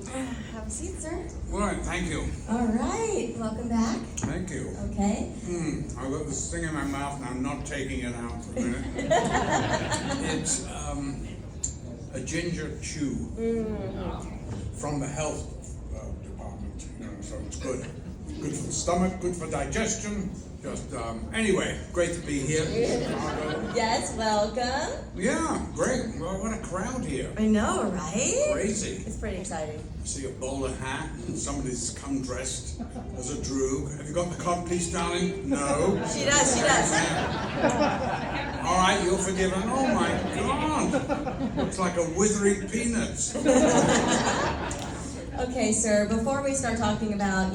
Have a seat, sir. All right, thank you. All right, welcome back. Thank you. Okay. I've got this thing in my mouth and I'm not taking it out for a minute. It's a ginger chew from the health department. So it's good. Good for the stomach, good for digestion. Just, anyway, great to be here. Yes, welcome. Yeah, great. Well, what a crowd here. I know, right? Crazy. It's pretty exciting. I see a bowler hat and somebody's come dressed as a droog. Have you got the cod piece, darling? No. She does. All right, you're forgiven. Oh my God. Looks like a withering peanut. Okay, sir, before we start talking about,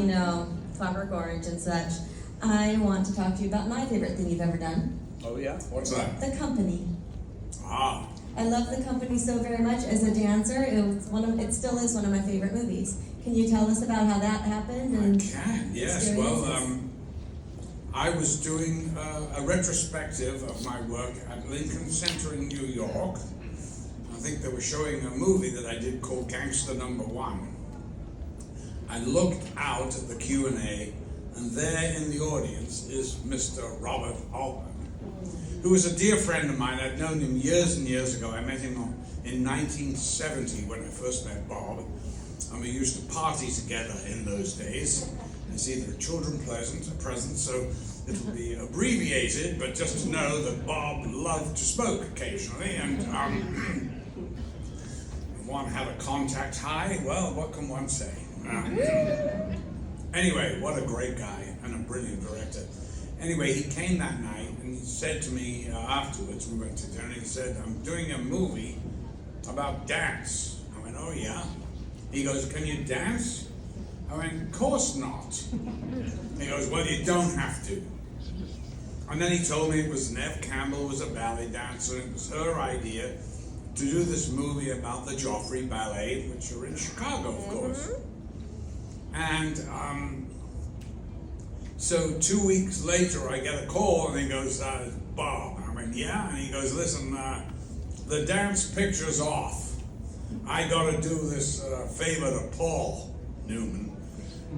Clockwork Orange and such, I want to talk to you about my favorite thing you've ever done. Oh yeah? What's that? The Company. Ah. I love The Company so very much. As a dancer, it still is one of my favorite movies. Can you tell us about how that happened? I can, yes. Well, I was doing a retrospective of my work at Lincoln Center in New York. I think they were showing a movie that I did called Gangster Number One. I looked out at the Q&A, and there in the audience is Mr. Robert Altman, who was a dear friend of mine. I'd known him years and years ago. I met him in 1970 when I first met Bob, and we used to party together in those days. It's either a children present, so it'll be abbreviated, but just to know that Bob loved to smoke occasionally, and one had a contact high. Well, what can one say? Anyway, what a great guy and a brilliant director. Anyway, he came that night and he said to me afterwards, we went to dinner, and he said, I'm doing a movie about dance. I went, oh yeah? He goes, can you dance? I went, of course not. He goes, well, you don't have to. And then he told me it was Neve Campbell was a ballet dancer, and it was her idea to do this movie about the Joffrey Ballet, which are in Chicago, of course. And so 2 weeks later, I get a call, and he goes, Bob. I went, yeah? And he goes, listen, the dance picture's off. I got to do this favor to Paul Newman.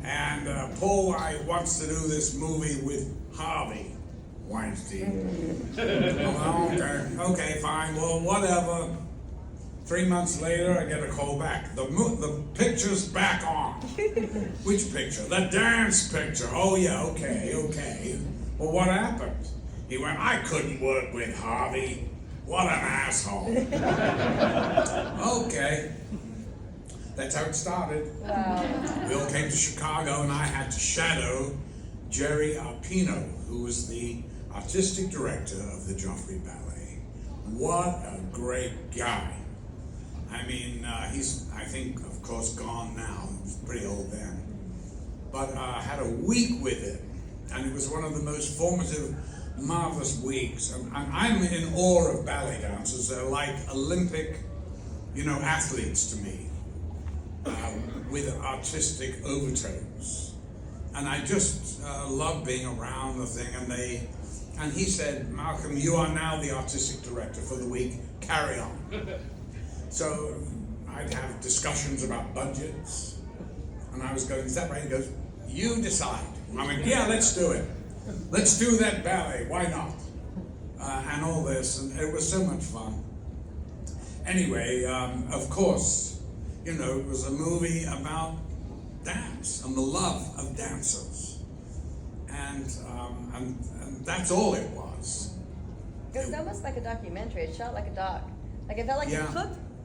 And Paul wants to do this movie with Harvey Weinstein. Oh, okay, fine, well, whatever. 3 months later, I get a call back. The picture's back on. Which picture? The dance picture. Oh yeah, okay. Well, what happened? He went, I couldn't work with Harvey. What an asshole. Okay. That's how it started. Wow. We all came to Chicago, and I had to shadow Jerry Arpino, who was the artistic director of the Joffrey Ballet. What a great guy. I mean, he's, I think, of course, gone now. He was pretty old then. But I had a week with him, and it was one of the most formative, marvelous weeks. And I'm in awe of ballet dancers. They're like Olympic, athletes to me, with artistic overtones. And I just love being around the thing. And he said, Malcolm, you are now the artistic director for the week. Carry on. So I'd have discussions about budgets, and I was going, is that right? He goes, you decide. I went, yeah, let's do it. Let's do that ballet, why not? And all this, and it was so much fun. Anyway, of course, it was a movie about dance and the love of dancers. And that's all it was. It was almost like a documentary. It shot like a doc. Like it felt like you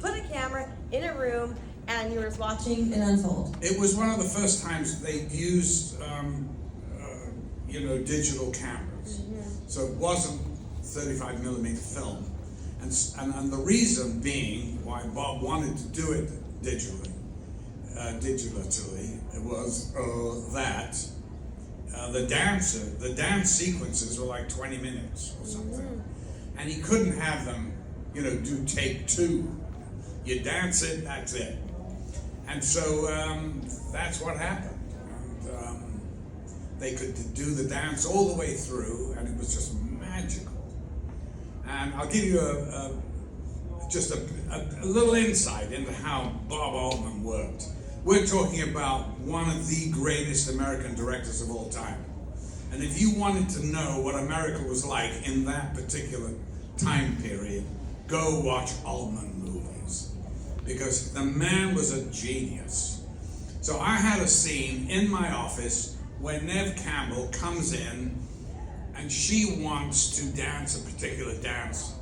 put a camera in a room and you were watching It unfold. It was one of the first times they used, digital cameras. So it wasn't 35 millimeter film. And the reason being why Bob wanted to do it digitally was that the dance sequences were like 20 minutes or something. And he couldn't have them do take two. You dance it, that's it. And so that's what happened. And they could do the dance all the way through, and it was just magical. And I'll give you just a little insight into how Bob Altman worked. We're talking about one of the greatest American directors of all time. And if you wanted to know what America was like in that particular time period, go watch Altman movies. Because the man was a genius. So I had a scene in my office where Neve Campbell comes in and she wants to dance a particular dance.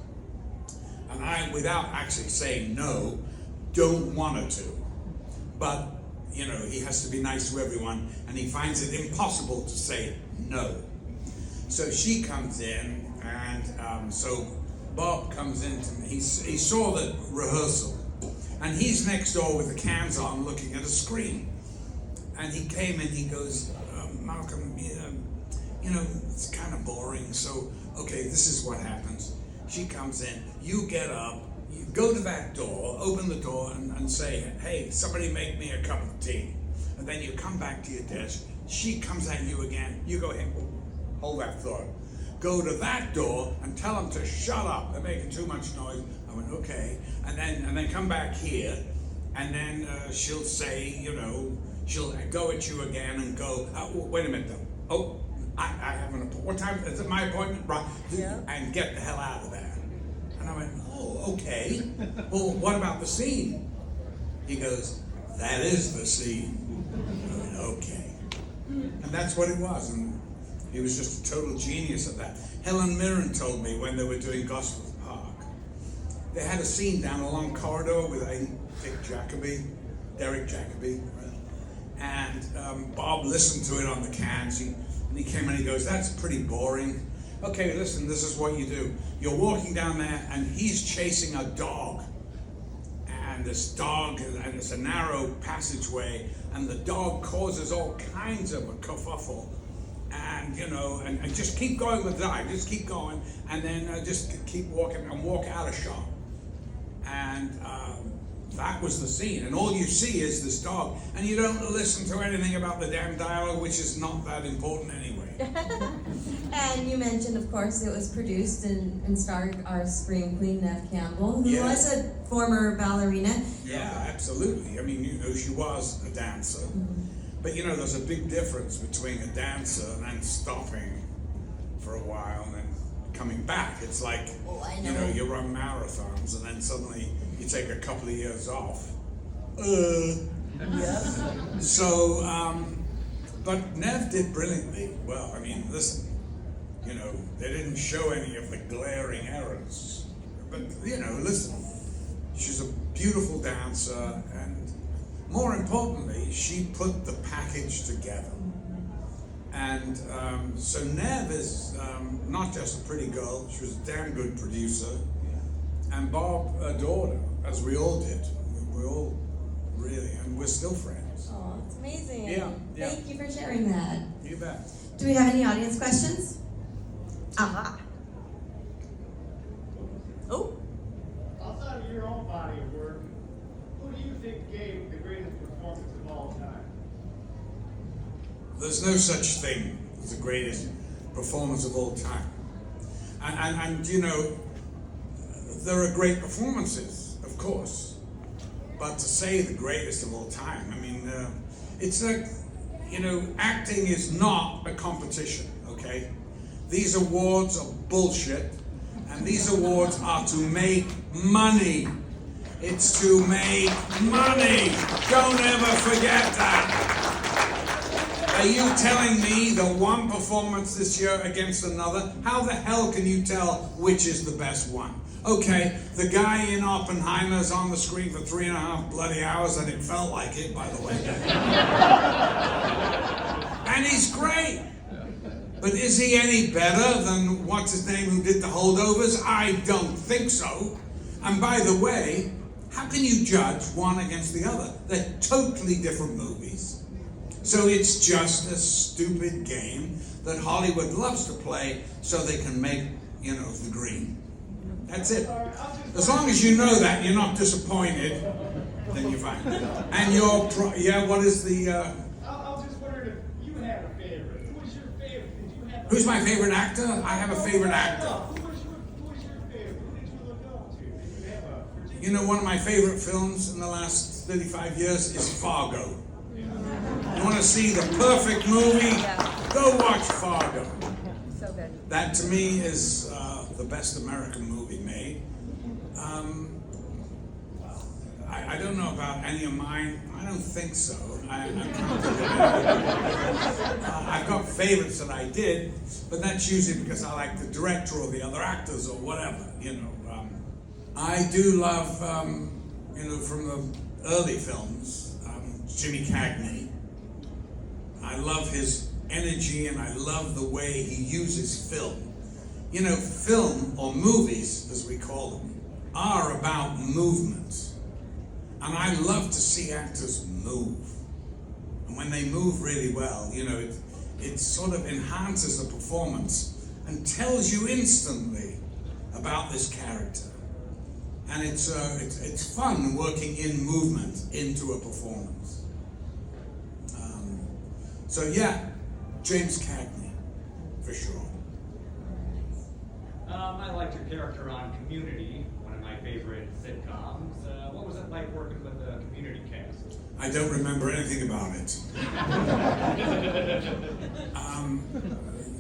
And I, without actually saying no, don't want her to. But, you know, he has to be nice to everyone, and he finds it impossible to say no. So she comes in, and so Bob comes in to me. He saw the rehearsal, and he's next door with the cans on looking at a screen. And he came in, he goes, Malcolm, you know, it's kind of boring, so, okay, this is what happens. She comes in, you get up, you go to that door, open the door, and say, hey, somebody make me a cup of tea. And then you come back to your desk, she comes at you again, you go, hey, hold that thought. Go to that door and tell them to shut up, they're making too much noise. I went, okay. And then come back here, and then she'll say, you know, she'll go at you again and go, wait a minute though. Oh, I have an appointment. What time is it? My appointment? Right. Yeah. And get the hell out of there. And I went, oh, okay. Well, what about the scene? He goes, that is the scene. I went, okay. And that's what it was. And he was just a total genius at that. Helen Mirren told me when they were doing Gosforth Park, they had a scene down a long corridor with Derek Jacobi, right? And Bob listened to it on the cans. And he came in and he goes, that's pretty boring. Okay, listen, this is what you do. You're walking down there and he's chasing a dog. And this dog, and it's a narrow passageway, and the dog causes all kinds of a kerfuffle. And, you know, and just keep going with that, just keep going, and then just keep walking and walk out of shot. And that was the scene, and all you see is this dog, and you don't listen to anything about the damn dialogue, which is not that important anyway. And you mentioned, of course, it was produced and starred our Scream Queen, Neve Campbell, who was a former ballerina. Yeah, absolutely. I mean, you know, she was a dancer. Mm-hmm. But, you know, there's a big difference between a dancer and then stopping for a while and then coming back. It's like, you know, you run marathons and then suddenly you take a couple of years off. So, but Neve did brilliantly well. I mean, listen, you know, they didn't show any of the glaring errors. But, you know, listen, she's a beautiful dancer, and more importantly, she put the package together. And so Neve is not just a pretty girl, she was a damn good producer. And Bob adored her, as we all did. We all really, and we're still friends. Oh, it's amazing. Yeah. Thank you for sharing that. You bet. Do we have any audience questions? Aha. Oh. Outside of your own body of work, who do you think gave the greatest performance of all time? There's no such thing as the greatest performance of all time. And you know, there are great performances, of course, but to say the greatest of all time, I mean, it's like, you know, acting is not a competition, okay? These awards are bullshit, and these awards are to make money. It's to make money. Don't ever forget that. Are you telling me the one performance this year against another? How the hell can you tell which is the best one? Okay, the guy in Oppenheimer's on the screen for 3.5 bloody hours, and it felt like it, by the way. And he's great. But is he any better than what's his name who did the Holdovers? I don't think so. And by the way, how can you judge one against the other? They're totally different movies. So it's just a stupid game that Hollywood loves to play so they can make, you know, the green. That's it. As long as you know that, you're not disappointed, then you're fine. And what is the... I was just wondering if you had a favorite. Who was your favorite? Did you have Who's my favorite actor? I have a favorite actor. Who was your favorite? Who did you look up to? Did you have a particular... You know, one of my favorite films in the last 35 years is Fargo. You want to see the perfect movie? Go watch Fargo. So good. That to me is the best American movie made. I don't know about any of mine. I don't think so. I can't think of any. I've got favorites that I did, but that's usually because I like the director or the other actors or whatever, you know. I do love, you know, from the early films, Jimmy Cagney. I love his energy and I love the way he uses film. You know, film, or movies as we call them, are about movement. And I love to see actors move. And when they move really well, you know, it sort of enhances the performance and tells you instantly about this character. And it's fun working in movement into a performance. So yeah, James Cagney, for sure. I liked your character on Community, one of my favorite sitcoms. What was it like working with the Community cast? I don't remember anything about it.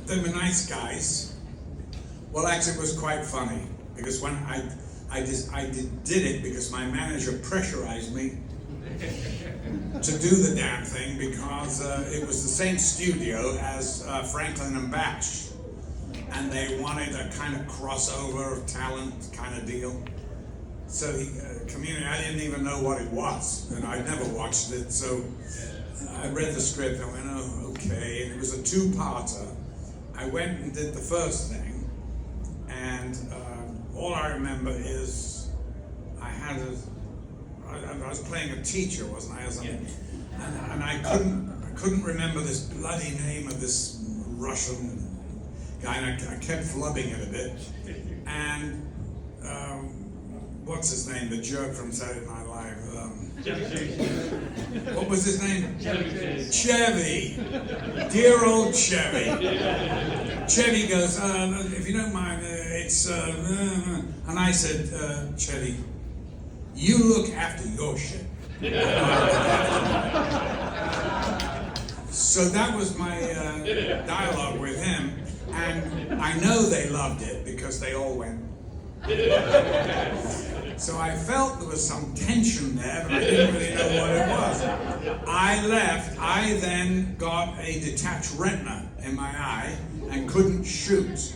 They were nice guys. Well, actually, it was quite funny because when I did it because my manager pressurized me to do the damn thing because it was the same studio as Franklin and Bash. And they wanted a kind of crossover of talent kind of deal. So Community, I didn't even know what it was, and I'd never watched it. So I read the script, I went, oh, okay. And it was a two-parter. I went and did the first thing, and all I remember is I was playing a teacher, wasn't I, or something? Yeah. And I couldn't remember this bloody name of this Russian guy, and I kept flubbing it a bit. And what's his name? The jerk from Saturday Night Live. What was his name? Chevy. Dear old Chevy. Chevy goes, if you don't mind, it's and I said, Chevy, you look after your shit. So that was my dialogue with him. And I know they loved it because they all went. So I felt there was some tension there, but I didn't really know what it was. I left. I then got a detached retina in my eye and couldn't shoot.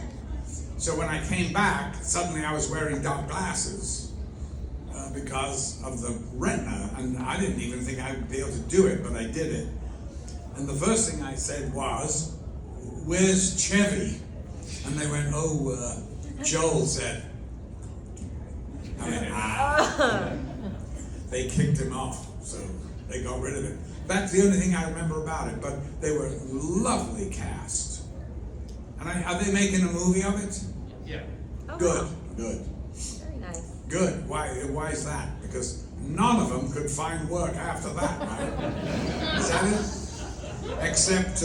So when I came back, suddenly I was wearing dark glasses because of the retina, and I didn't even think I would be able to do it, but I did it. And the first thing I said was, "Where's Chevy?" And they went, "Oh, Joel said." I went, They kicked him off, so they got rid of it. That's the only thing I remember about it, but they were lovely cast. And are they making a movie of it? Yeah. Oh, Good, wow. good. Very nice. Good. Why is that? Because none of them could find work after that, right? Is that it? Except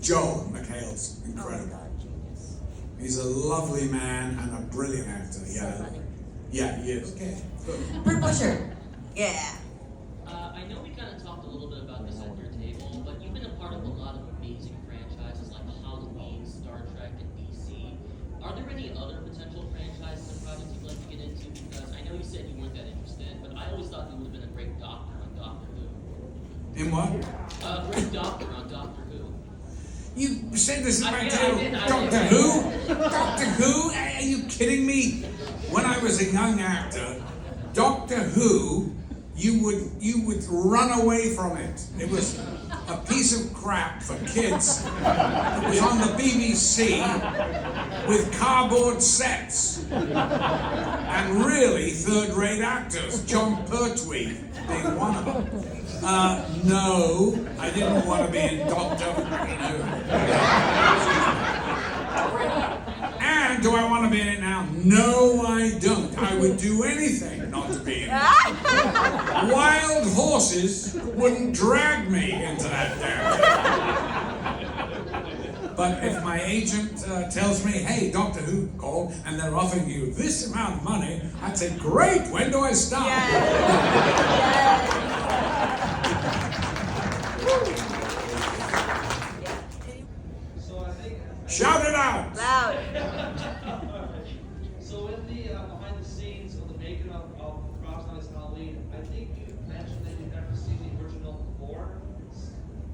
Joel McHale's incredible. Oh my God, genius. He's a lovely man and a brilliant actor. Yeah. So funny. Yeah, he is. Okay. Good. Purple shirt. Yeah. I know we kind of talked a little bit about this at your table, but you've been a part of a lot of amazing franchises like Halloween, Star Trek, and DC. Are there any other potential franchises and projects you'd like to get into? Because I know you said you weren't that interested, but I always thought you would have been a great doctor on Doctor Who. In what? A great doctor on Doctor Who. You said this is I my did, title. I did. Doctor Who? Doctor Who? Are you kidding me? When I was a young actor, Doctor Who, you would run away from it. It was a piece of crap for kids. It was on the BBC with cardboard sets and really third-rate actors. John Pertwee being one of them. No, I didn't want to be in Doctor Who. And do I want to be in it now? No, I don't. I would do anything not to be in it. Wild horses wouldn't drag me into that damn But if my agent tells me, hey, Doctor Who called and they're offering you this amount of money, I'd say, great, when do I start? So I think. Shout it out! Loud. So in the behind the scenes of the making of Frogs Nights Halloween, I think you mentioned that you've never seen the original before.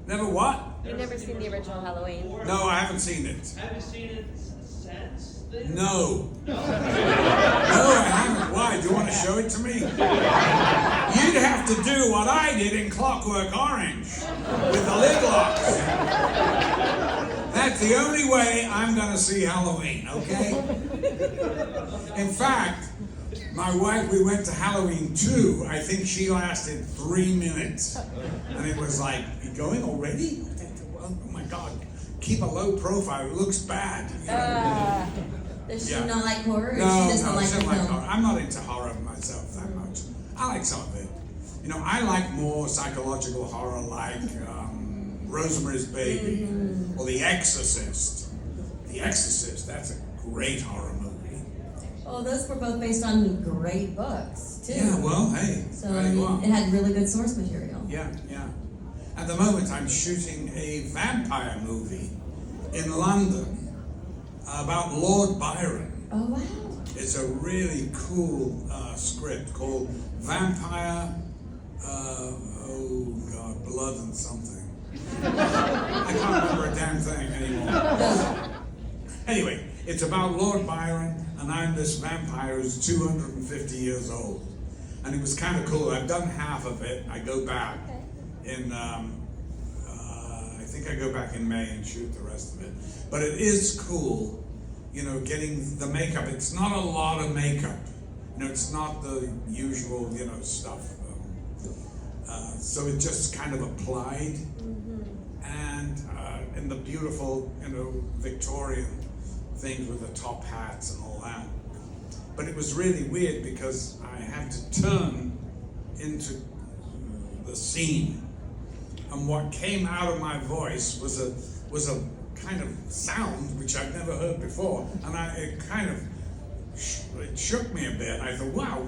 Never what? You've never seen the original Halloween? Before? No, I haven't seen it. Have you seen it since then? No. No, I haven't. Why? Do you want to show it to me? You'd have to do what I did in Clockwork Orange with the lid locks. That's the only way I'm going to see Halloween, okay? In fact, my wife, we went to Halloween 2. I think she lasted 3 minutes. And it was like, you going already? Oh my God. Keep a low profile. It looks bad. You know? Does she Yeah. not like horror, or No, she doesn't no, like she the doesn't like film? horror. I'm not into horror myself that much. I like some of it. You know, I like more psychological horror like Rosemary's Baby or The Exorcist. The Exorcist, that's a great horror movie. Well, those were both based on great books, too. Yeah, well, hey, So, there I you mean, are. it had really good source material. Yeah, yeah. At the moment, I'm shooting a vampire movie in London about Lord Byron. Oh, wow. It's a really cool script called Vampire, oh God, Blood and something. I can't remember a damn thing anymore. Anyway, it's about Lord Byron, and I'm this vampire who's 250 years old. And it was kind of cool. I've done half of it. I go back in, I think I go back in May and shoot the rest of it. But it is cool, you know, getting the makeup. It's not a lot of makeup. You know, it's not the usual, you know, stuff. So it just kind of applied. And in the beautiful, you know, Victorian things with the top hats and all that. But it was really weird because I had to turn into the scene. And what came out of my voice was a kind of sound which I've never heard before. And it kind of it shook me a bit. I thought, wow,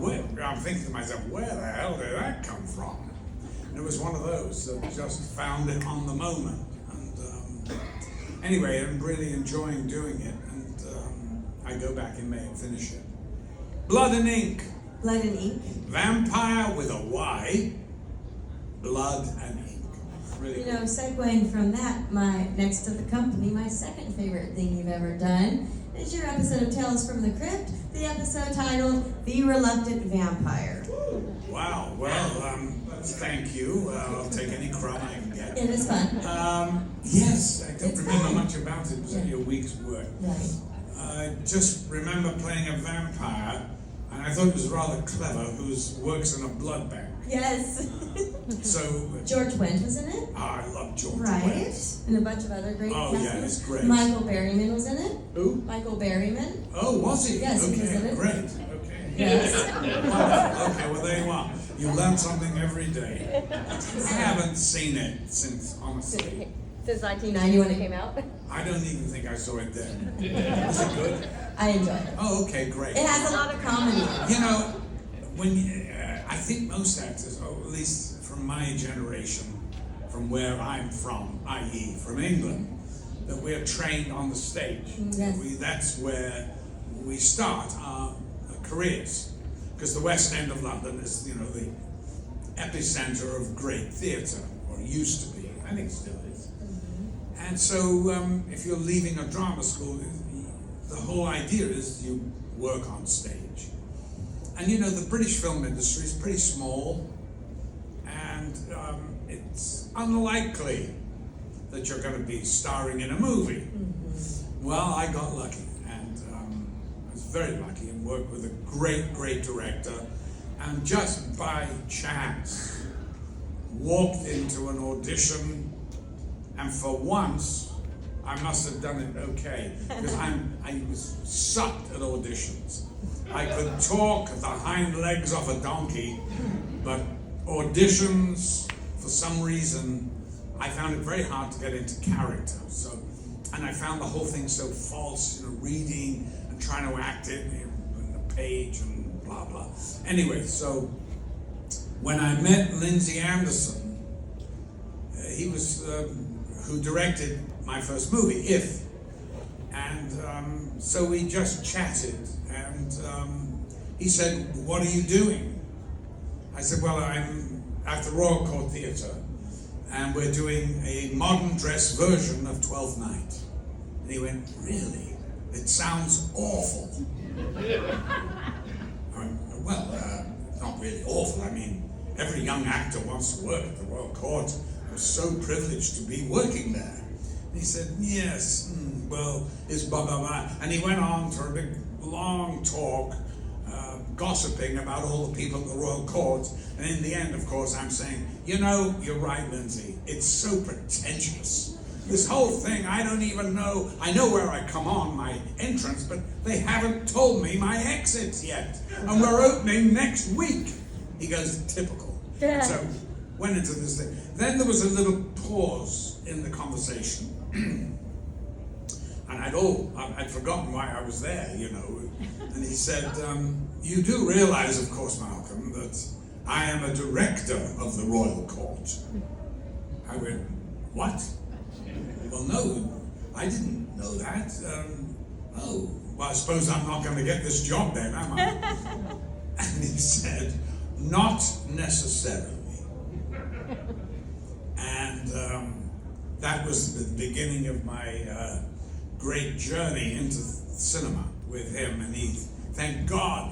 I'm thinking to myself, where the hell did that come from? And it was one of those that just found it on the moment. And anyway, I'm really enjoying doing it. And I go back in May and finish it. Blood and Ink. Blood and Ink. Vampire with a Y. Blood and Ink. Really You know, segueing from that, next to the company, my second favorite thing you've ever done is your episode of Tales from the Crypt, the episode titled The Reluctant Vampire. Wow, well, thank you. I'll take any crumb I can get. It is fun. Yes, I don't It's remember fun. much about it. It was only a week's work. Right. I just remember playing a vampire, and I thought it was rather clever, who works in a blood bank. Yes. So, George Wendt was in it. I love George Right. Wendt. And a bunch of other great Oh, cast yeah, members. he's great. Michael Berryman was in it. Who? Michael Berryman. Oh, was he? Yes, he okay, was in it. Great. Okay. Yes. Wonderful. Okay, well, there you are. You learn something every day. I haven't seen it since, honestly. Since 1990 when it came out. I don't even think I saw it then. Was it good? I enjoyed it. Oh, okay, great. It has a lot of comedy. You know, I think most actors, or at least from my generation, from where I'm from, i.e. from England, that we're trained on the stage. Yes. That's where we start our careers. Because the West End of London is, you know, the epicenter of great theatre, or used to be. I think it still is. And so if you're leaving a drama school, the whole idea is you work on stage. And you know, the British film industry is pretty small, and it's unlikely that you're going to be starring in a movie. Well, I got lucky, and I was very lucky, and worked with a great, great director, and just by chance walked into an audition, and for once I must have done it okay, because I was sucked at auditions. I could talk the hind legs off a donkey, but auditions, for some reason, I found it very hard to get into character. So And I found the whole thing so false, reading and trying to act it in a page and blah, blah. Anyway, so when I met Lindsay Anderson, he was who directed my first movie, If. And so we just chatted, and he said, "What are you doing?" I said, "Well, I'm at the Royal Court Theatre, and we're doing a modern dress version of Twelfth Night." And he went, "Really? It sounds awful." I went, "Well, not really awful. I mean, every young actor wants to work at the Royal Court. I was so privileged to be working there." And he said, "Yes, well, it's blah, blah, blah." And he went on for a big, long talk, gossiping about all the people at the Royal Court. And in the end, of course, I'm saying, "You're right, Lindsay. It's so pretentious. This whole thing, I don't even know. I know where I come on, my entrance, but they haven't told me my exit yet. And we're opening next week." He goes, "Typical." So went into this thing. Then there was a little pause in the conversation. And I'd forgotten why I was there, And he said, "You do realize, of course, Malcolm, that I am a director of the Royal Court." I went, "What?" "Well, no, I didn't know that. Oh, well, I suppose I'm not going to get this job then, am I?" And he said, "Not necessarily." And that was the beginning of my great journey into cinema with him. And thank God,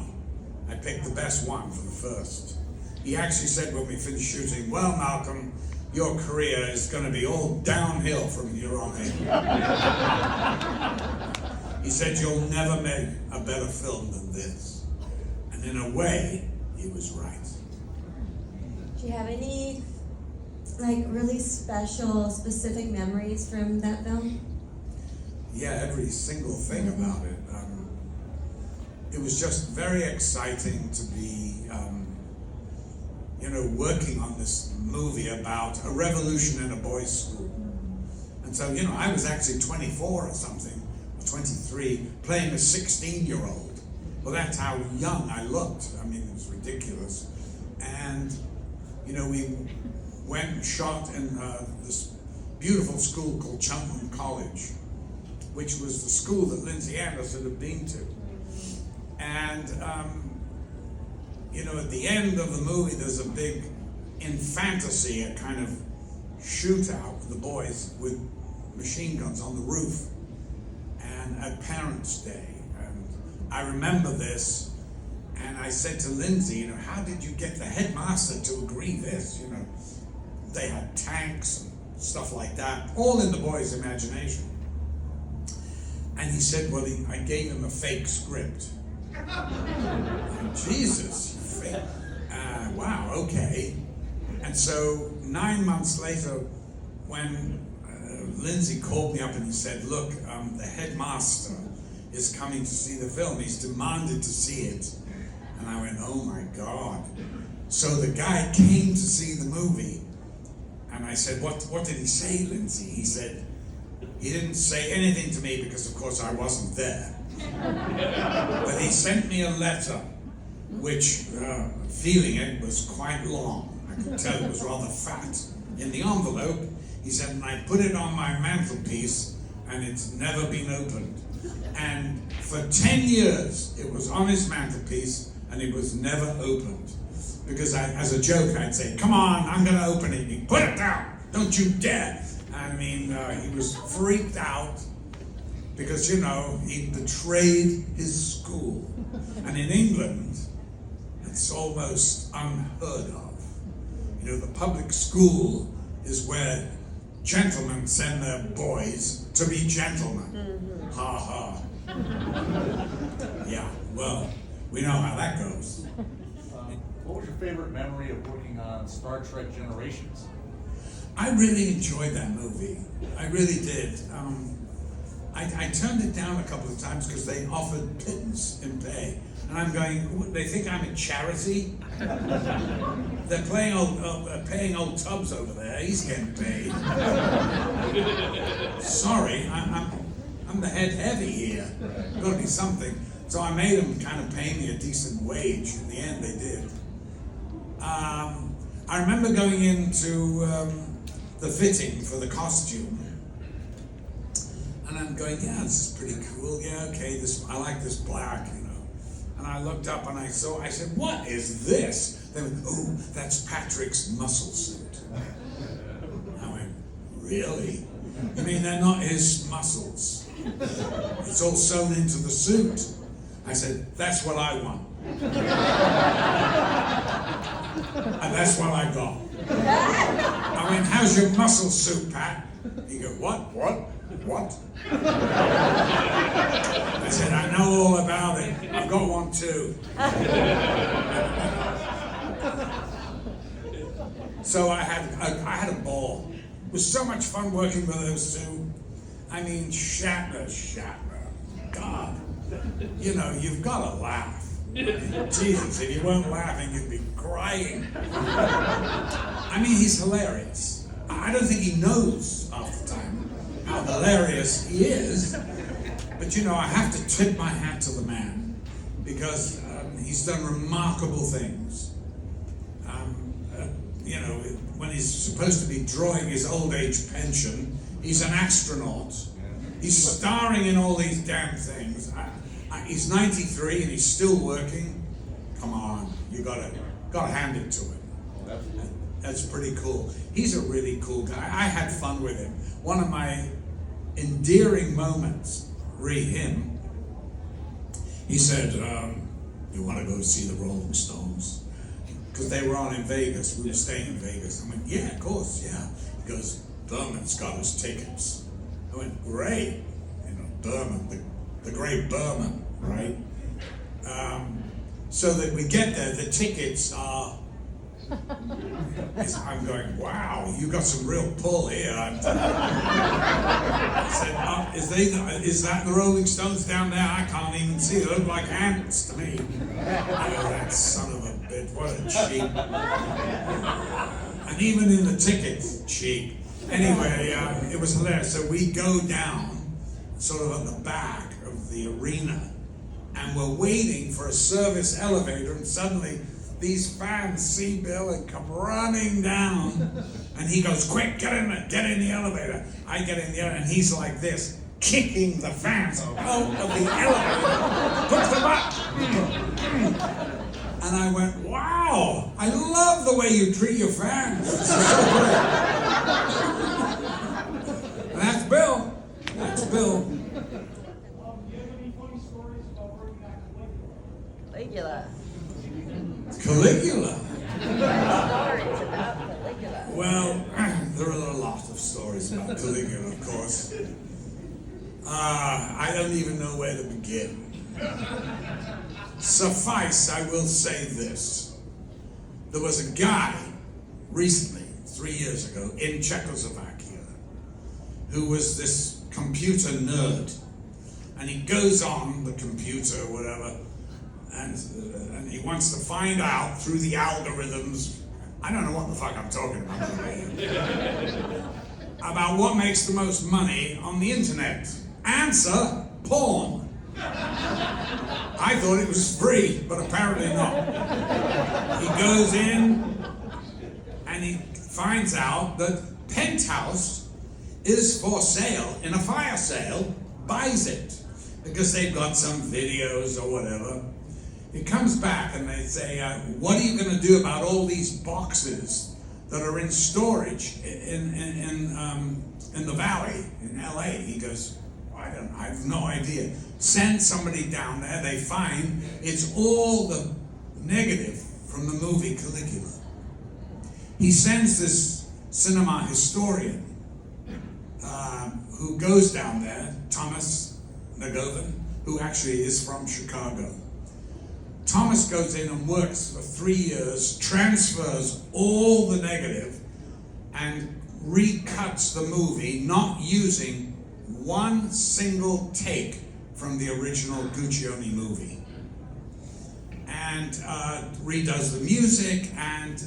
I picked the best one for the first. He actually said when we finished shooting, "Well, Malcolm, your career is going to be all downhill from here on in." He said, "You'll never make a better film than this." And in a way, he was right. Do you have any, really special, specific memories from that film? Yeah, every single thing about it. It was just very exciting to be, working on this movie about a revolution in a boys' school. And so, I was actually 24 or something, or 23, playing a 16-year-old. Well, that's how young I looked. I mean, it was ridiculous. And, we went and shot in this beautiful school called Cheltenham College, which was the school that Lindsay Anderson had been to. And, at the end of the movie, there's a big, in fantasy, a kind of shootout with the boys with machine guns on the roof, and at Parents' Day. And I remember this, and I said to Lindsay, "How did you get the headmaster to agree this?" They had tanks and stuff like that, all in the boys' imagination. And he said, "Well, I gave him a fake script." Jesus, fake. Wow, okay. And so 9 months later, when Lindsay called me up and he said, "Look, the headmaster is coming to see the film. He's demanded to see it." And I went, "Oh my God." So the guy came to see the movie, and I said, what did he say, Lindsay?" He said, "He didn't say anything to me because, of course, I wasn't there. But he sent me a letter, which, feeling it, was quite long. I could tell it was rather fat. In the envelope, he said, and I put it on my mantelpiece, and it's never been opened. And for 10 years, it was on his mantelpiece, and it was never opened. Because as a joke, I'd say, "Come on, I'm going to open it." He'd put it down. "Don't you dare." I mean, he was freaked out because, he betrayed his school. And in England, it's almost unheard of. The public school is where gentlemen send their boys to be gentlemen. Mm-hmm. Ha ha. Yeah, well, we know how that goes. What was your favorite memory of working on Star Trek Generations? I really enjoyed that movie. I really did. I turned it down a couple of times because they offered pittance in pay. And I'm going, they think I'm a charity? They're paying old Tubbs over there. He's getting paid. Sorry, I'm the head heavy here. Got to be something. So I made them kind of pay me a decent wage. In the end, they did. I remember going into the fitting for the costume, and I'm going, yeah, this is pretty cool. Yeah, okay, I like this black, you know. And I looked up and I said, what is this? They went, oh, that's Patrick's muscle suit. I went, really? You mean they're not his muscles? It's all sewn into the suit. I said, that's what I want. And that's what I got. I mean, how's your muscle suit, Pat? He goes, what? I said, I know all about it. I've got one too. So I had a ball. It was so much fun working with those two. I mean, Shatner. God, you know, you've got to laugh. Jesus, if you weren't laughing, you'd be crying. I mean, he's hilarious. I don't think he knows half the time how hilarious he is. But you know, I have to tip my hat to the man because he's done remarkable things. You know, when he's supposed to be drawing his old age pension, he's an astronaut. He's starring in all these damn things. He's 93 and he's still working. Come on, you gotta hand it to him. That's pretty cool. He's a really cool guy. I had fun with him. One of my endearing moments, him. He said, you want to go see the Rolling Stones? Because they were on in Vegas. We were staying in Vegas. I went, yeah, of course, yeah. He goes, Berman's got his tickets. I went, great. You know, Berman, the great Berman, right? So that we get there, the tickets are... I'm going, wow, you got some real pull here. I said, is that the Rolling Stones down there? I can't even see. They look like ants to me. I go, that son of a bitch, what a cheap. And even in the tickets, cheap. Anyway, it was hilarious. So we go down, sort of at the back of the arena, and we're waiting for a service elevator, and suddenly these fans see Bill and come running down, and he goes, quick, get in the elevator. I get in the elevator, and he's like this, kicking the fans out of the elevator, puts them up. And I went, wow, I love the way you treat your fans. This is so great. And that's Bill. That's Bill. Do you have any funny stories about working on Caligula? Caligula. Caligula. Stories about Caligula. Well, there are a lot of stories about Caligula, of course. I don't even know where to begin. Suffice, I will say this. There was a guy recently, 3 years ago, in Czechoslovakia, who was this computer nerd. And he goes on the computer, whatever, and he wants to find out through the algorithms, I don't know what the fuck I'm talking about what makes the most money on the internet. Answer, porn. I thought it was free, but apparently not. He goes in and he finds out that Penthouse is for sale in a fire sale, buys it because they've got some videos or whatever. He comes back and they say, what are you going to do about all these boxes that are in storage in the valley in LA? He goes, I have no idea. Send somebody down there. They find it's all the negative from the movie Caligula. He sends this cinema historian who goes down there, Thomas McDowell, who actually is from Chicago. Thomas goes in and works for 3 years, transfers all the negative, and recuts the movie, not using one single take from the original Guccione movie. and redoes the music, and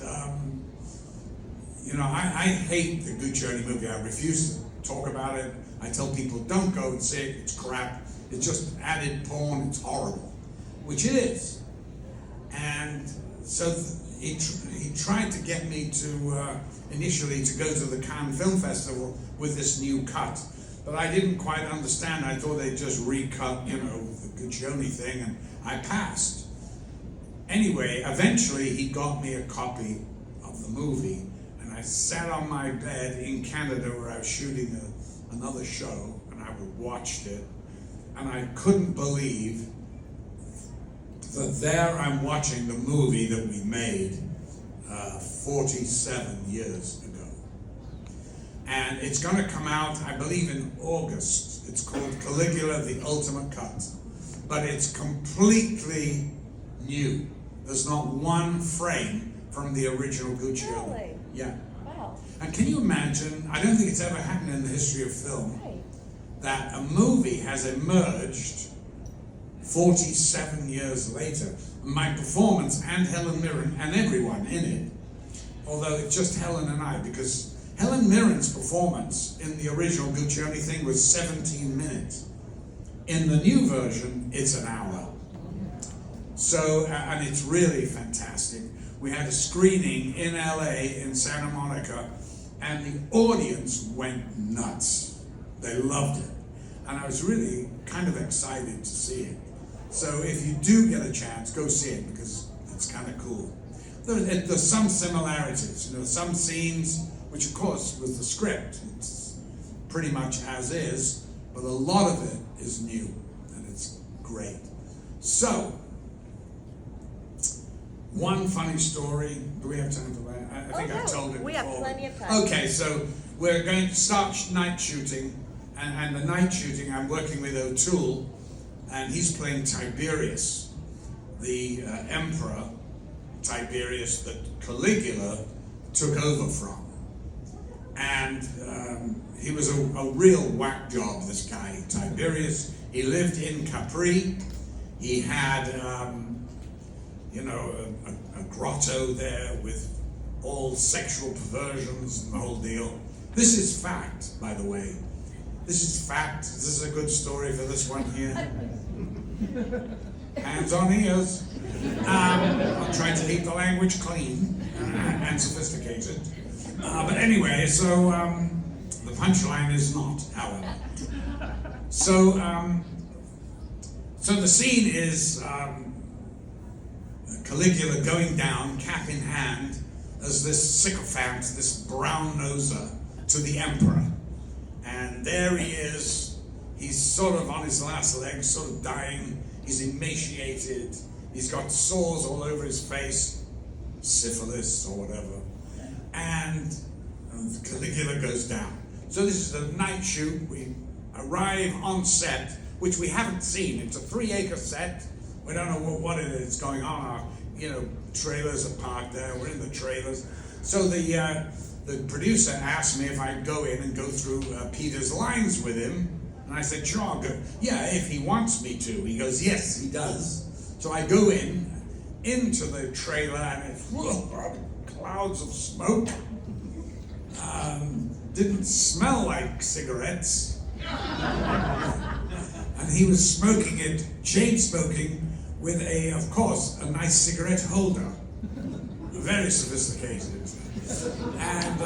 I hate the Good Journey movie. I refuse to talk about it. I tell people, don't go and see it, it's crap. It's just added porn, it's horrible, which it is. And so he tried to get me to, initially, to go to the Cannes Film Festival with this new cut. But I didn't quite understand. I thought they'd just recut, the Guccione thing, and I passed. Anyway, eventually he got me a copy of the movie, and I sat on my bed in Canada where I was shooting another show, and I watched it, and I couldn't believe that there I'm watching the movie that we made 47 years ago. And it's going to come out, I believe, in August. It's called Caligula, the Ultimate Cut. But it's completely new. There's not one frame from the original Guccione. Really? Yeah. Wow. And can you imagine, I don't think it's ever happened in the history of film, that a movie has emerged 47 years later. My performance, and Helen Mirren, and everyone in it, although it's just Helen and I, because Helen Mirren's performance in the original Guccione thing was 17 minutes. In the new version, it's an hour. So, and it's really fantastic. We had a screening in LA, in Santa Monica, and the audience went nuts. They loved it. And I was really kind of excited to see it. So if you do get a chance, go see it, because it's kind of cool. There's some similarities, some scenes, which of course with the script, it's pretty much as is, but a lot of it is new, and it's great. So, one funny story. Do we have time for that? I think I've told it We before. have plenty of time. Okay, so we're going to start night shooting, and the night shooting, I'm working with O'Toole, and he's playing Tiberius, the emperor Tiberius that Caligula took over from. And he was a real whack job, this guy, Tiberius. He lived in Capri. He had, a grotto there with all sexual perversions and the whole deal. This is fact, by the way. This is fact. This is a good story for this one here. Hands on ears. I'm trying to keep the language clean and sophisticated. But anyway, so the punchline is not, however. So the scene is Caligula going down, cap in hand, as this sycophant, this brown-noser, to the emperor. And there he is. He's sort of on his last legs, sort of dying. He's emaciated. He's got sores all over his face, syphilis or whatever. And Caligula goes down. So this is a night shoot. We arrive on set, which we haven't seen. It's a 3-acre set. We don't know what it is going on. Our, trailers are parked there. We're in the trailers. So the producer asked me if I'd go in and go through Peter's lines with him. And I said, sure, I'll go. Yeah, if he wants me to. He goes, yes, he does. So I go into the trailer, and it's clouds of smoke. Didn't smell like cigarettes. And he was smoking it, chain smoking, with of course, a nice cigarette holder. Very sophisticated. And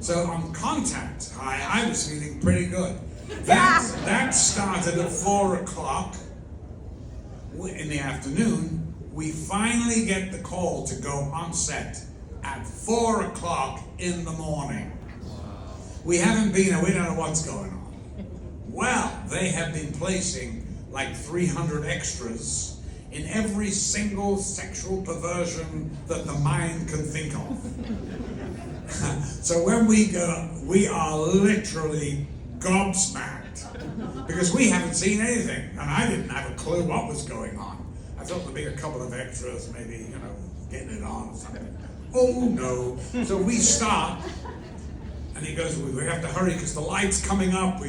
so on contact, I was feeling pretty good. That started at 4 o'clock in the afternoon. We finally get the call to go on set at 4 o'clock in the morning. We haven't been there, we don't know what's going on. Well, they have been placing like 300 extras in every single sexual perversion that the mind can think of. So when we go, we are literally gobsmacked because we haven't seen anything, and I didn't have a clue what was going on. I thought there'd be a couple of extras, maybe, getting it on or something. Oh no. So we start, and he goes, we have to hurry because the light's coming up.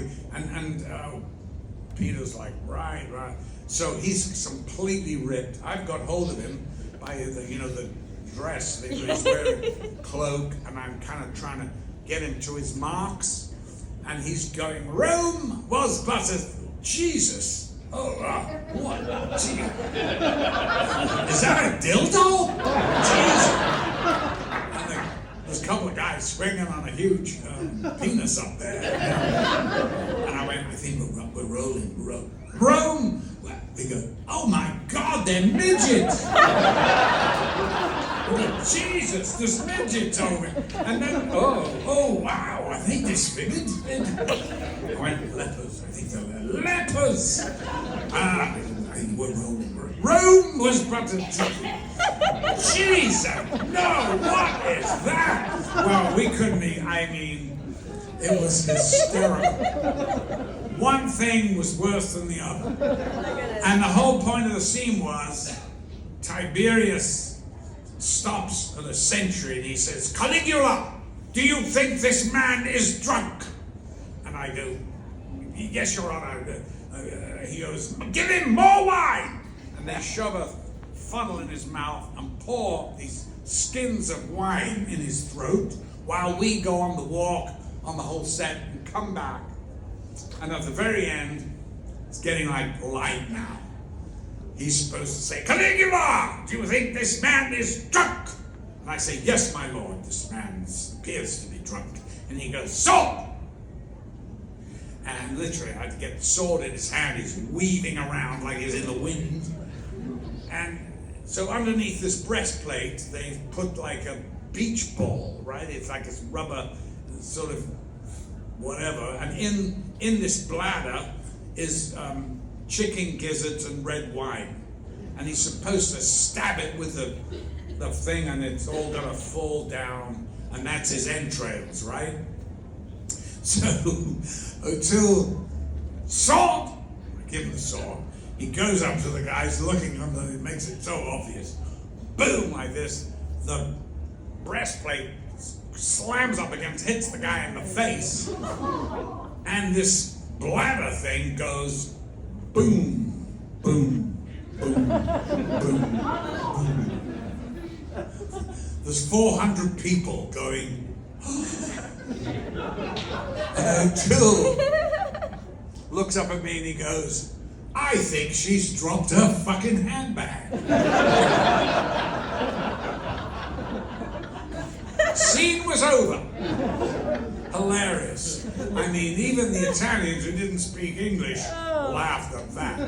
Peter's like, right. So he's completely ripped. I've got hold of him by the dress that he's wearing, cloak, and I'm kind of trying to get him to his marks, and he's going, Rome was but a Jesus. Oh, what? Gee. Is that a dildo? Jesus. And there's a couple of guys swinging on a huge penis up there. And I went, I think we're rolling. Rome? They go, oh my God, they're midgets. Jesus, there's midgets over. And then, oh wow, are they disfigured? I went, lepers. I think they're lepers. I think we're rolling. Rome was but a Jesus, no, what is that? Well, we couldn't it was hysterical. One thing was worse than the other. And the whole point of the scene was Tiberius stops at a sentry and he says, Caligula, do you think this man is drunk? And I go, yes, Your Honor. He goes, give him more wine. And they shove a funnel in his mouth and pour these skins of wine in his throat while we go on the walk on the whole set and come back. And at the very end, it's getting like light now. He's supposed to say, Caligula, do you think this man is drunk? And I say, yes, my lord, this man appears to be drunk. And he goes, sword! And literally, I had to get the sword in his hand. He's weaving around like he's in the wind. And so underneath this breastplate, they've put like a beach ball, right? It's like this rubber sort of whatever. And in this bladder is chicken gizzards and red wine. And he's supposed to stab it with the thing, and it's all gonna fall down, and that's his entrails, right? So, O'Toole, sword! I give him the sword. He goes up to the guys looking under, it makes it so obvious. Boom, like this. The breastplate slams up against, hits the guy in the face. And this bladder thing goes boom, boom, boom, boom, boom. There's 400 people going, and O'Toole looks up at me and he goes, I think she's dropped her fucking handbag. Scene was over. Hilarious. I mean, even the Italians who didn't speak English laughed at that.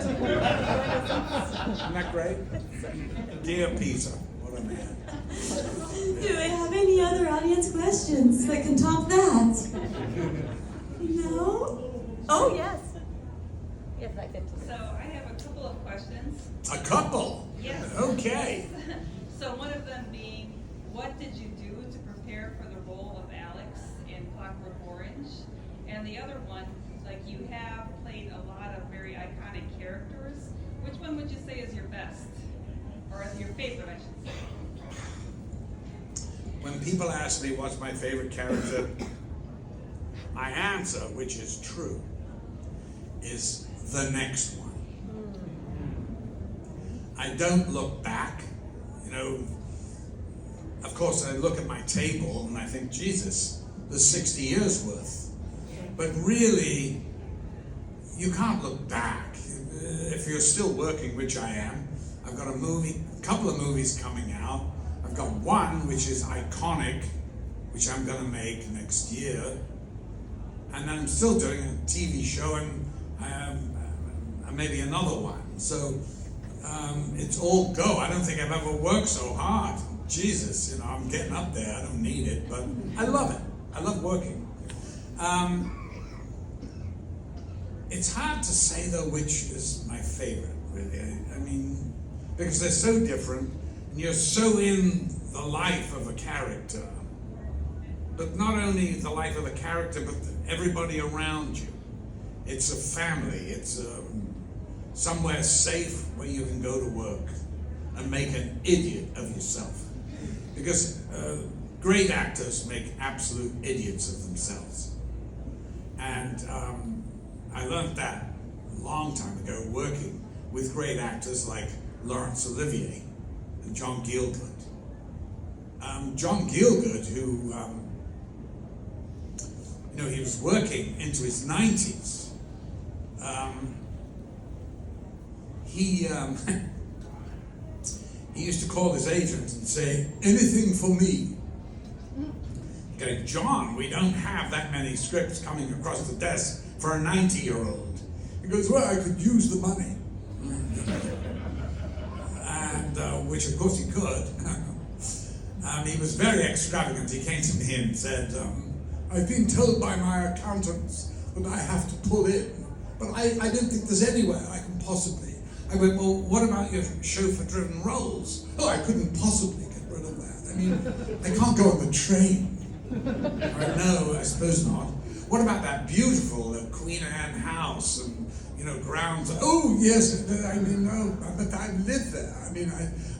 Isn't that great? Dear Peter, what a man. Do we have any other audience questions that can top that? No? Oh, yes. Yes, I did. So I have a couple of questions. A couple? Yes. Okay. So one of them being, what did you do to prepare for the role of Alex in Clockwork Orange? And the other one, like you have played a lot of very iconic characters. Which one would you say is your best? Or your favorite, I should say? When people ask me what's my favorite character, my answer, which is true, is the next one. I don't look back, of course I look at my table and I think, Jesus, there's 60 years worth. But really, you can't look back. If you're still working, which I am, I've got a couple of movies coming out. I've got one which is iconic, which I'm gonna make next year. And then I'm still doing a TV show and maybe another one. So it's all go. I don't think I've ever worked so hard. Jesus, I'm getting up there. I don't need it, but I love it. I love working. It's hard to say though which is my favorite, really. I mean, because they're so different, and you're so in the life of a character. But not only the life of the character, but everybody around you. It's a family. It's somewhere safe where you can go to work and make an idiot of yourself. Because great actors make absolute idiots of themselves. And I learned that long time ago, working with great actors like Laurence Olivier and John Gielgud. John Gielgud, who, he was working into his 90s. He used to call his agent and say, anything for me. Okay, John, we don't have that many scripts coming across the desk for a 90-year-old. He goes, well, I could use the money. And, which of course he could. He was very extravagant. He came to me and said, I've been told by my accountants that I have to pull in, but I don't think there's anywhere I can possibly. I went, well, what about your chauffeur-driven roles? Oh, I couldn't possibly get rid of that. I mean, I can't go on the train. No, I suppose not. What about that beautiful Queen Anne house and, grounds? Oh, yes, I mean, no, but I live there. I mean,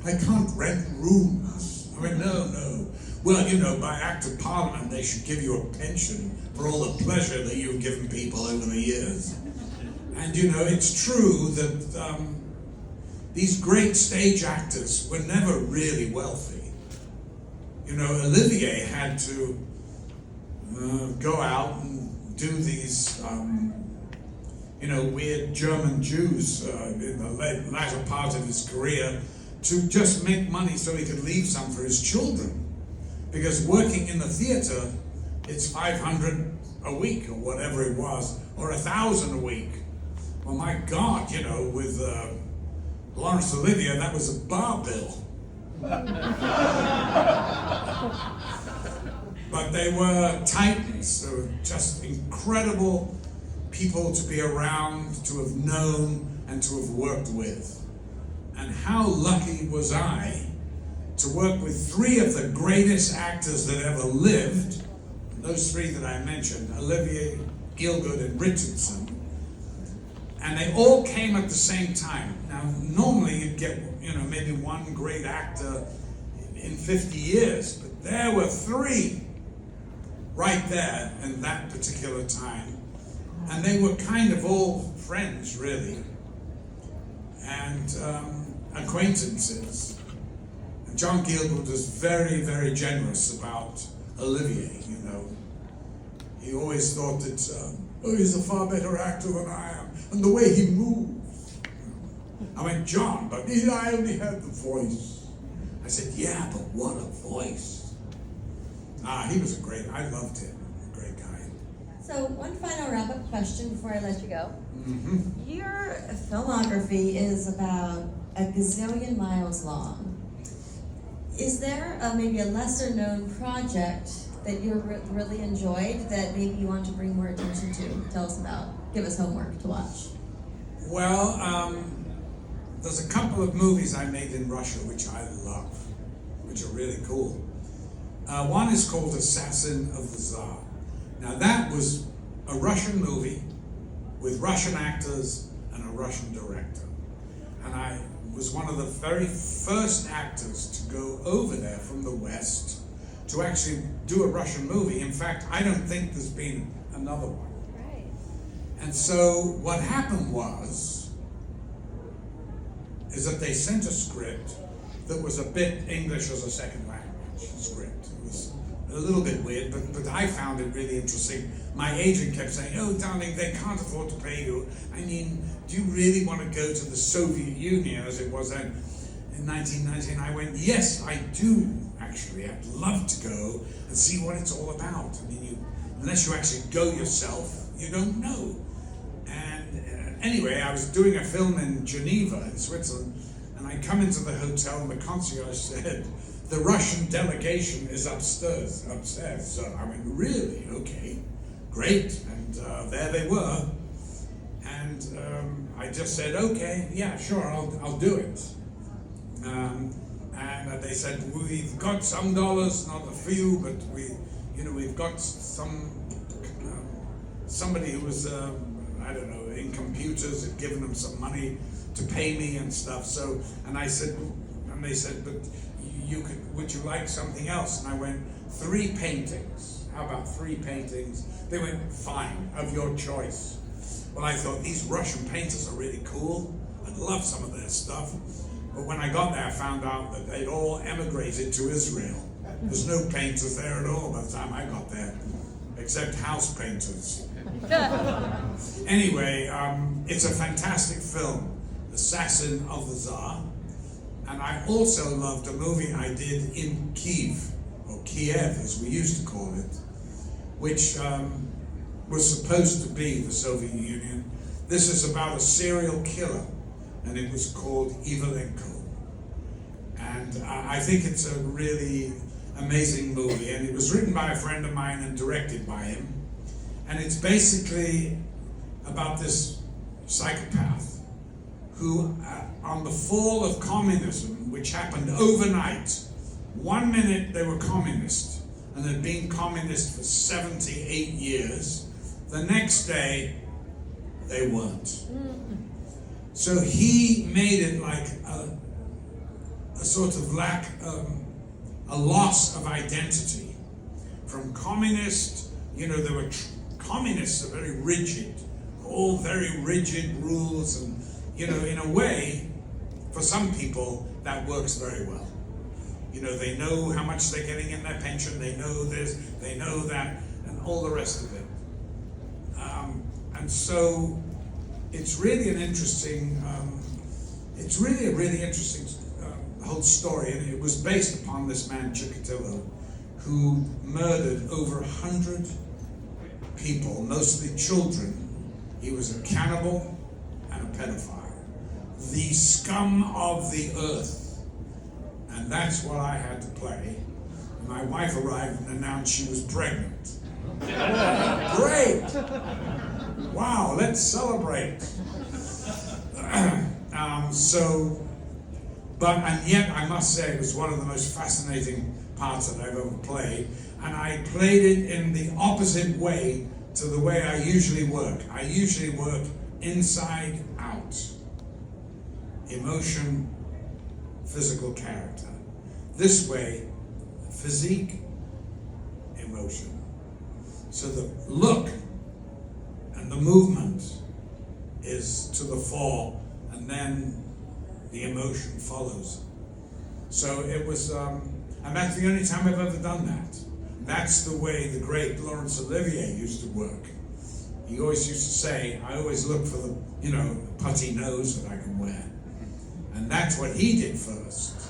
I can't rent rooms. I mean, no. Well, by Act of Parliament, they should give you a pension for all the pleasure that you've given people over the years. And, it's true that these great stage actors were never really wealthy. Olivier had to go out and do these, weird German Jews in the latter part of his career to just make money so he could leave some for his children. Because working in the theater, it's 500 a week or whatever it was, or 1,000 a week. Well, my God, with Laurence Olivier, that was a bar bill. But they were titans. They were just incredible people to be around, to have known, and to have worked with. And how lucky was I to work with three of the greatest actors that ever lived, those three that I mentioned, Olivier, Gielgud, and Richardson. And they all came at the same time. Now, normally you'd get, maybe one great actor in 50 years, but there were three right there in that particular time. And they were kind of all friends, really, and acquaintances. And John Gielgud was very, very generous about Olivier, He always thought that, he's a far better actor than I am, and the way he moves. I went, John, but I only had the voice. I said, yeah, but what a voice. He was I loved him, a great guy. So one final wrap-up question before I let you go. Mm-hmm. Your filmography is about a gazillion miles long. Is there maybe a lesser-known project that you really enjoyed that maybe you want to bring more attention to? Tell us about. Give us homework to watch. Well, there's a couple of movies I made in Russia which I love, which are really cool. One is called Assassin of the Tsar. Now that was a Russian movie with Russian actors and a Russian director. And I was one of the very first actors to go over there from the West to actually do a Russian movie. In fact, I don't think there's been another one. Right. And so what happened is that they sent a script that was a bit English as a second language script. It was a little bit weird, but I found it really interesting. My agent kept saying, oh, darling, they can't afford to pay you. I mean, do you really want to go to the Soviet Union, as it was then, in 1990? And I went, yes, I do, actually. I'd love to go and see what it's all about. I mean, unless you actually go yourself, you don't know. And anyway, I was doing a film in Geneva, in Switzerland, and I come into the hotel, and the concierge said, the Russian delegation is upstairs. So I went, really? Okay, great. And there they were. And I just said, okay, yeah, sure, I'll do it. And they said, we've got some dollars, not a few, but we've got somebody who was, I don't know, in computers had given them some money to pay me and stuff. So, and they said, but would you like something else? And I went, 3 paintings. How about 3 paintings? They went, fine, of your choice. Well, I thought these Russian painters are really cool. I'd love some of their stuff. But when I got there, I found out that they'd all emigrated to Israel. There's no painters there at all by the time I got there, except house painters. Anyway, it's a fantastic film, Assassin of the Tsar. And I also loved a movie I did in Kiev, or Kiev as we used to call it, which was supposed to be the Soviet Union. This is about a serial killer, and it was called Ivalenko. And I think it's a really amazing movie, and it was written by a friend of mine and directed by him. And it's basically about this psychopath who, on the fall of communism, which happened overnight, 1 minute they were communist, and had been communist for 78 years, the next day they weren't. So he made it like a sort of lack, a loss of identity. From communist, there were communists are very rigid, all very rigid rules, and in a way, for some people, that works very well. They know how much they're getting in their pension, they know this, they know that, and all the rest of it. And so, it's really an interesting, it's really a really interesting whole story, and it was based upon this man, Chikatilo, who murdered over 100 people, mostly children. He was a cannibal and a pedophile. The scum of the earth. And that's what I had to play. And my wife arrived and announced she was pregnant. Great! Wow, let's celebrate. And yet I must say it was one of the most fascinating parts that I've ever played. And I played it in the opposite way to the way I usually work. I usually work inside out. Emotion, physical character. This way, physique, emotion. So the look and the movement is to the fore, and then the emotion follows. So it was, and that's the only time I've ever done that. That's the way the great Laurence Olivier used to work. He always used to say, I always look for the, putty nose that I can wear. And that's what he did first.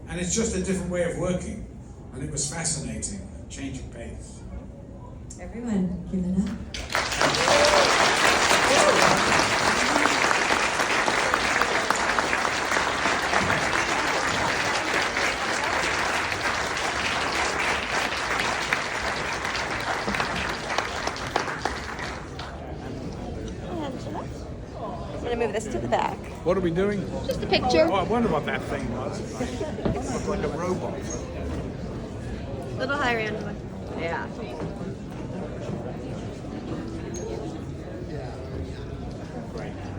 And it's just a different way of working. And it was fascinating, change of pace. Everyone, give it up. I'm gonna move this to the back. What are we doing? Just a picture. Oh, I wonder what that thing was. It looked like a robot. Little higher, Angela. Yeah.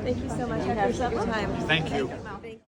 Thank you so much. I appreciate your time. Thank you.